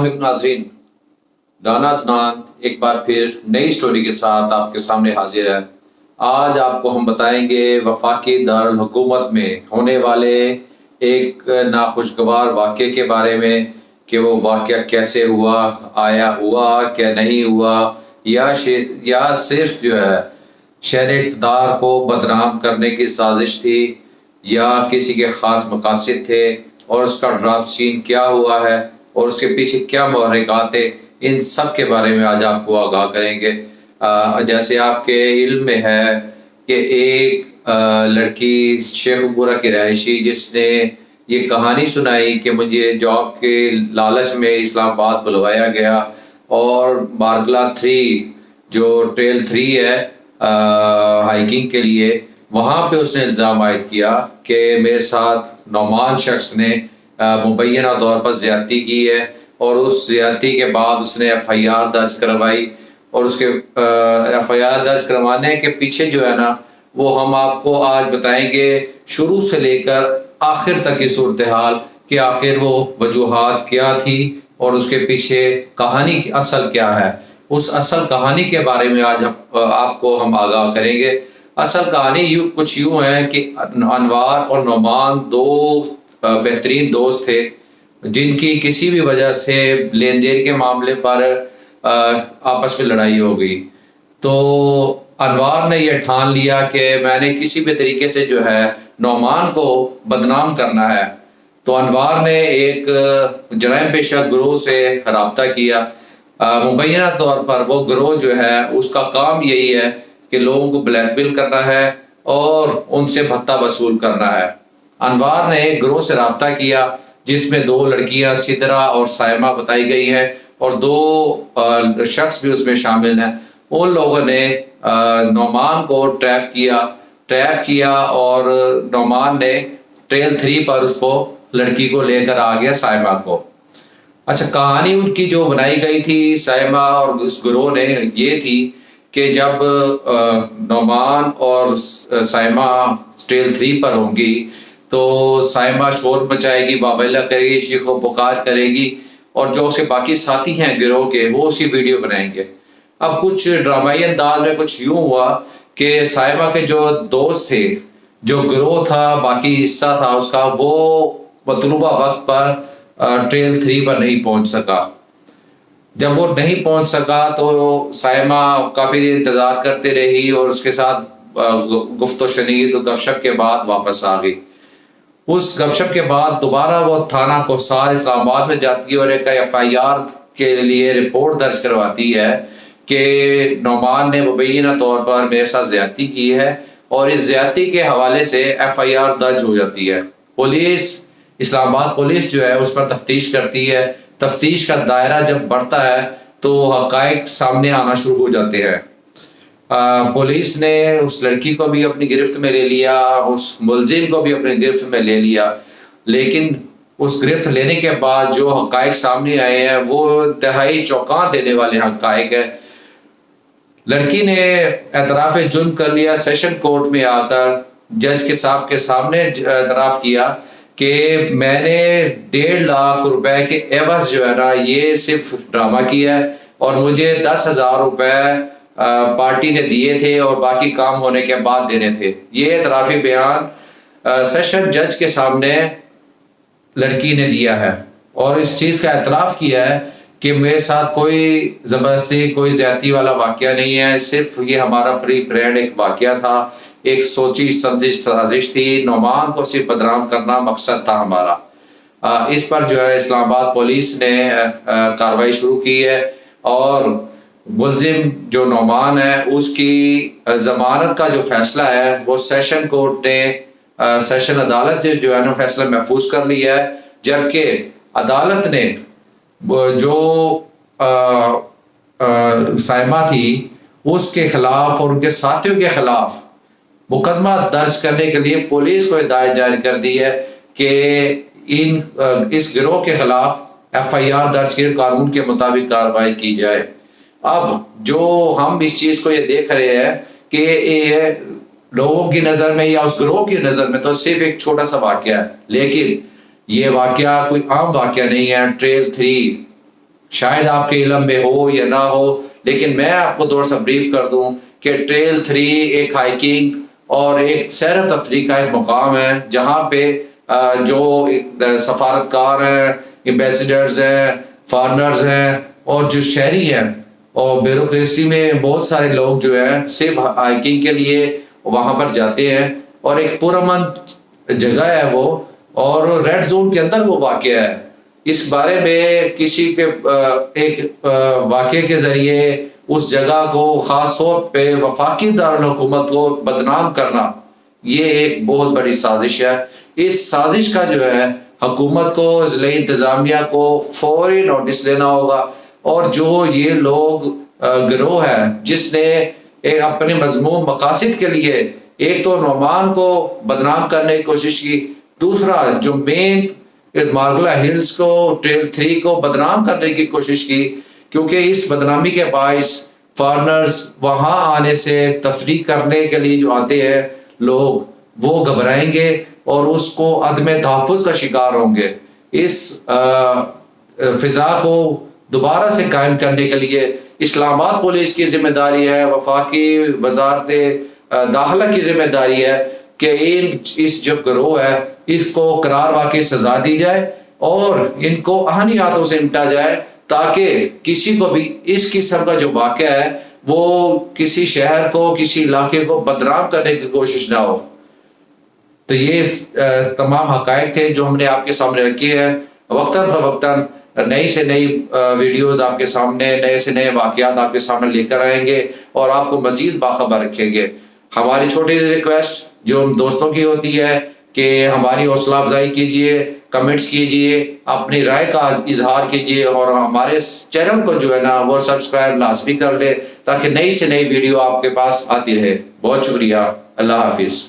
नाजरीन, राना अदनान एक बार फिर नई स्टोरी के साथ आपके सामने हाजिर है। आज आपको हम बताएंगे वफाकी दारुल हुकूमत में होने वाले एक नाखुशगवार वाक़े के बारे में कि वो वाक़या कैसे हुआ, आया हुआ क्या नहीं हुआ, या सिर्फ जो है शहर इक़्तिदार को बदनाम करने की साजिश थी, या किसी के ख़ास मकासद थे और उसका ड्राप सीन क्या हुआ है और उसके पीछे क्या महर्रिकात थे। इन सब के बारे में आज आपको आगाह करेंगे। जैसे आपके इल्म में है कि एक लड़की शेखपुरा की रहायशी जिसने ये कहानी सुनाई कि मुझे जॉब के लालच में इस्लामाबाद बुलवाया गया और मार्गला 3 जो ट्रेल 3 है हाइकिंग के लिए, वहाँ पे उसने इल्ज़ाम आयद किया कि मेरे साथ नौमान शख्स ने मुबैना तौर पर ज़्यादती की है और उस ज़्यादती के बाद उसने FIR दर्ज करवाई। और उसके FIR दर्ज करवाने के पीछे जो है ना, वो हम आपको आज बताएंगे शुरू से लेकर आखिर तक की सूरत हाल कि आखिर वो वजूहात क्या थी और उसके पीछे कहानी की असल क्या है। उस असल कहानी के बारे में आज आपको हम आगाह करेंगे। असल कहानी कुछ यूँ है कि अनवार और नौमान दो बेहतरीन दोस्त थे जिनकी किसी भी वजह से लेन देन के मामले पर आपस में लड़ाई हो गई। तो अनवार ने यह ठान लिया कि मैंने किसी भी तरीके से जो है नौमान को बदनाम करना है। तो अनवार ने एक जराइम पेशा गिरोह से रब्ता किया। मुबैना तौर पर वो गिरोह जो है उसका काम यही है कि लोगों को ब्लैकमेल करना है और उनसे भत्ता वसूल करना है। अनवार ने एक गिरोह से रब्ता किया जिसमें 2 लड़कियां सिदरा और साइमा बताई गई हैं और 2 शख्स भी उसमें शामिल हैं। उन लोगों ने नौमान को ट्रैप किया और नौमान ने ट्रेल 3 पर उसको लड़की को लेकर आ गया साइमा को। अच्छा, कहानी उनकी जो बनाई गई थी साइमा और उस गिरोह ने ये थी कि जब नौमान और साइमा ट्रेल 3 पर होंगी तो साइमा शोर मचाएगी, बाबैला करेगी, चीखो पुकार करेगी और जो उसके बाकी साथी हैं गिरोह के वो उसकी वीडियो बनाएंगे। अब कुछ ड्रामाई अंदाज में कुछ यूं हुआ कि साइमा के जो दोस्त थे, जो गिरोह था, बाकी हिस्सा था उसका, वो मतलूबा वक्त पर ट्रेल 3 पर नहीं पहुंच सका। जब वो नहीं पहुंच सका तो साइमा काफ़ी इंतज़ार करते रही और उसके साथ गुफ्तो शनीद और गपशप के बाद वापस आ गई। उस गपशप के बाद दोबारा वो थाना कोसार इस्लामाबाद में जाती है और एक FIR के लिए रिपोर्ट दर्ज करवाती है कि नौमान ने मुबैना तौर पर मेरे साथ ज़्यादती की है और इस ज़्यादती के हवाले से FIR दर्ज हो जाती है। पुलिस, इस्लामाबाद पुलिस जो है उस पर तफ्तीश करती है। तफ्तीश का दायरा जब बढ़ता है तो हक़ाइक़ सामने आना शुरू हो जाते हैं। पुलिस ने उस लड़की को भी अपनी गिरफ्त में ले लिया, उस मुलजिम को भी अपनी गिरफ्त में ले लिया, लेकिन उस गिरफ्त लेने के बाद जो हक़ाइक़ सामने आए हैं वो इंतहाई चौंका देने वाले हक़ाइक़ है। लड़की ने एतराफ़ जुर्म कर लिया। सेशन कोर्ट में आकर जज के साहब के सामने एतराफ़ किया कि मैंने 1.5 लाख रुपए के एवज़ जो है ना ये सिर्फ ड्रामा किया है और मुझे 10,000 रुपए पार्टी ने दिए थे और बाकी काम होने के बाद देने थे। ये एतराफ़ी बयान सेशन जज के सामने लड़की ने दिया है और इस चीज़ का एतराफ़ किया है कि मेरे साथ कोई ज़बरदस्ती, कोई ज़्यादती वाला वाक़या नहीं है, सिर्फ ये हमारा प्री प्लान्ड एक वाक़या था, एक सोची समझी साजिश थी, नौमान को सिर्फ बदनाम करना मकसद था हमारा। इस पर जो है इस्लामाबाद पुलिस ने कार्रवाई शुरू की है और मुलजिम जो नौमान है उसकी ज़मानत का जो फैसला है वो सेशन कोर्ट ने, सेशन अदालत जो है ना फैसला महफूज कर लिया है, जबकि अदालत ने जो साइमा थी उसके खिलाफ और उनके साथियों के खिलाफ मुकदमा दर्ज करने के लिए पुलिस को हिदायत जारी कर दी है कि इस गिरोह के खिलाफ FIR दर्ज कर कानून के मुताबिक कार्रवाई की जाए। अब जो हम इस चीज़ को ये देख रहे हैं कि ये लोगों की नज़र में या उस गिरोह की नज़र में तो सिर्फ एक छोटा सा वाक़या है, लेकिन ये वाक़या कोई आम वाक़या नहीं है। ट्रेल 3 شاید آپ کے علم میں ہو یا نہ ہو، لیکن میں آپ کو تھوڑا سا بریف کر دوں کہ ٹریل 3 ایک ہائیکنگ اور ایک سیر و تفریح کا ایک مقام ہے، جہاں پہ جو سفارتکار ہیں، ایمبیسیڈرز ہیں، فارنرز ہیں، اور جو شہری ہیں، اور بیوروکریسی میں بہت سارے لوگ جو ہیں صرف ہائیکنگ کے لیے وہاں پر جاتے ہیں، اور ایک پرامن جگہ ہے وہ، اور ریڈ زون کے اندر وہ واقع ہے۔ اس بارے میں کسی کے ایک واقعے کے ذریعے اس جگہ کو خاص طور پہ وفاقی دارالحکومت کو بدنام کرنا، یہ ایک بہت بڑی سازش ہے۔ اس سازش کا جو ہے حکومت کو، ضلعی انتظامیہ کو فوری نوٹس لینا ہوگا، اور جو یہ لوگ گروہ ہے جس نے اپنے مذموم مقاصد کے لیے ایک تو نعمان کو بدنام کرنے کی کوشش کی، دوسرا جو مین مارگلا ہلز کو، ٹریل 3 کو بدنام کرنے کی کوشش کی، کیونکہ اس بدنامی کے باعث فارنرز وہاں آنے سے، تفریح کرنے کے لیے جو آتے ہیں لوگ، وہ گھبرائیں گے اور اس کو عدم تحفظ کا شکار ہوں گے۔ اس فضا کو دوبارہ سے قائم کرنے کے لیے اسلام آباد پولیس کی ذمہ داری ہے، وفاقی وزارت داخلہ کی ذمہ داری ہے کہ اس جو گروہ ہے اس کو قرار واقعی سزا دی جائے اور ان کو آہنی ہاتھوں سے نمٹا جائے، تاکہ کسی کو بھی اس قسم کا جو واقعہ ہے وہ کسی شہر کو، کسی علاقے کو بدنام کرنے کی کوشش نہ ہو۔ تو یہ تمام حقائق تھے جو ہم نے آپ کے سامنے رکھے ہیں۔ وقتاً فوقتاً نئی سے نئی ویڈیوز آپ کے سامنے، نئے سے نئے واقعات آپ کے سامنے لے کر آئیں گے اور آپ کو مزید باخبر رکھیں گے۔ ہماری چھوٹی ریکویسٹ جو ہم دوستوں کی ہوتی ہے کہ ہماری حوصلہ افزائی کیجئے، کمنٹس کیجئے، اپنی رائے کا اظہار کیجئے، اور ہمارے چینل کو جو ہے نا وہ سبسکرائب لازمی کر لے، تاکہ نئی سے نئی ویڈیو آپ کے پاس آتی رہے۔ بہت شکریہ، اللہ حافظ۔